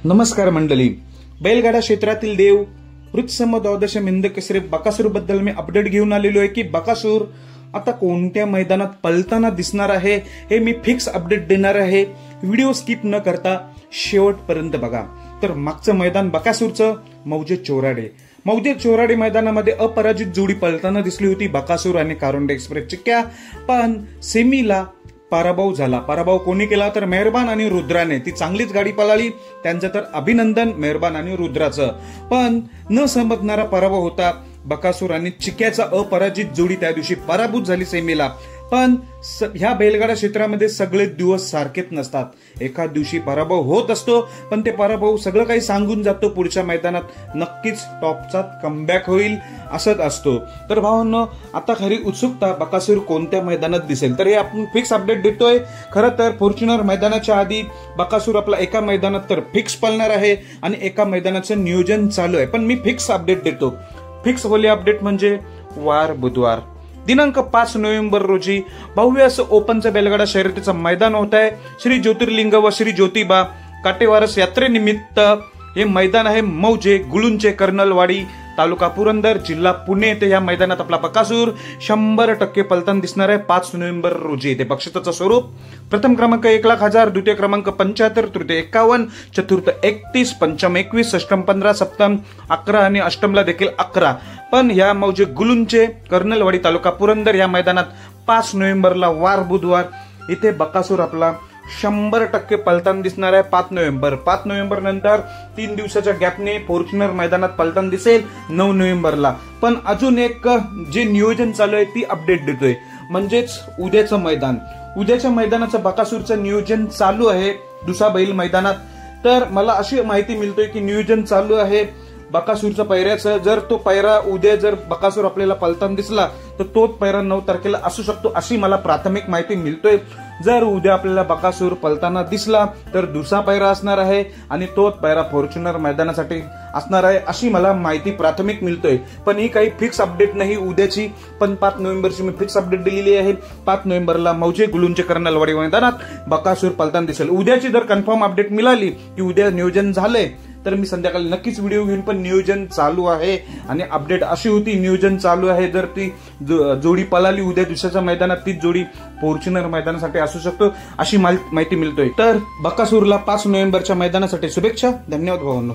नमस्कार मंडळी. बैलगाडा क्षेत्रातील देव वृत्सम द्वादश मिंद केसरी बकासूर बद्दल मी अपडेट घेऊन आलेलो आहे की बकासूर आता कोणत्या मैदानात पळताना दिसणार आहे हे मी फिक्स अपडेट देणार आहे. व्हिडिओ स्किप न करता शेवटपर्यंत बघा. तर मागचं मैदान बकासूरचं मौजे चोराडे मैदानामध्ये अपराजित जोडी पळताना दिसली होती बकासूर आणि कारोंडे एक्सप्रेस चिक्क्या. पण सेमीला पराभव झाला. पराभव कोणी केला तर मेहरबान आणि रुद्राने. ती चांगलीच गाडी पळाली, त्यांचं तर अभिनंदन मेहरबान आणि रुद्राचं. पण न समजणारा पराभव होता बकासूर आणि चिक्क्याचा. अपराजित जोडी त्या दिवशी पराभूत झाली सेमीला. पण ह्या बैलगाडा क्षेत्रामध्ये सगळे दिवस सारखेच नसतात. एका दिवशी पराभव होत असतो, पण ते पराभव सगळं काही सांगून जातो पुढच्या मैदानात नक्कीच टॉपचा कमबॅक होईल असंच असतो. तर भावांनो, आता खरी उत्सुकता बकासूर कोणत्या मैदानात दिसेल तर हे आपण फिक्स अपडेट देतोय. खरं तर फॉर्च्युनर मैदानाच्या आधी बकासूर आपला एका मैदानात तर फिक्स पळणार आहे आणि एका मैदानाचं नियोजन चालू आहे. पण मी फिक्स अपडेट देतो. फिक्स होली अपडेट म्हणजे वार बुधवार दिनांक 5 नोव्हेंबर रोजी भव्य असं ओपनचं बैलगाडा शर्यतीचं मैदान होत आहे. श्री ज्योतिर्लिंग व श्री ज्योतिबा काटेवारस यात्रेनिमित्त हे मैदान आहे मौजे गुळुंचे कर्नलवाडी तालुका पुरंदर जिल्हा पुणे येथे. या मैदानात आपला बकासूर 100% पलताना दिसणार आहे 5 नोव्हेंबर रोजी. ते बक्षिसाचं स्वरूप प्रथम क्रमांक 1,00,000, द्वितीय क्रमांक 75, तृतीय 51, चतुर्थ 31, पंचम 21, षष्टम 15, सप्तम 11 आणि अष्टमला देखील 11. पण या मौजे गुळुंचे कर्नलवाडी तालुका पुरंदर या मैदानात 5 नोव्हेंबरला वार बुधवार इथे बकासूर आपला 100% पलताना दिसणार आहे 5 नोव्हेंबर. 5 नोव्हेंबर नंतर 3 दिवसाच्या गॅपने फॉर्च्युनर मैदानात पलताना दिसेल 9 नोव्हेंबरला. पण अजून एक जे नियोजन चालू आहे ती अपडेट देतोय. म्हणजेच उद्याच्या मैदानाचं बकासूरचं नियोजन चालू आहे दुसरा बैल मैदानात. तर मला अशी माहिती मिळतोय की नियोजन चालू आहे बकासूरचा पैऱ्याचं. जर तो पैरा उद्या जर बकासूर आपल्याला पलताना दिसला तर तोच पैरा 9 तारखेला असू शकतो अशी मला प्राथमिक माहिती मिळतोय. जर उद्या आपल्याला बकासूर पलताना दिसला तर दुसरा पैरा असणार आहे आणि तोच पैरा फॉर्च्युनर मैदानासाठी असणार आहे अशी मला माहिती प्राथमिक मिळतोय. पण ही काही फिक्स अपडेट नाही उद्याची. पण 5 नोव्हेंबरची मी फिक्स अपडेट दिलेली आहे. 5 नोव्हेंबरला मौजे गुळुंचे कर्नलवाडी मैदानात बकासूर पलताना दिसेल. उद्याची जर कन्फर्म अपडेट मिळाली की उद्या नियोजन झालंय तर मी संध्याकाळी नक्कीच व्हिडिओ घेऊन. पण नियोजन चालू आहे आणि अपडेट अशी होती नियोजन चालू आहे. जर ती जोडी पळाली उद्या दुसऱ्याच्या मैदानात तीच जोडी फॉर्च्युनर मैदानासाठी असू शकतो अशी माहिती मिळतोय. तर बकासूरला 5 नोव्हेंबरच्या मैदानासाठी शुभेच्छा. धन्यवाद भावांनो.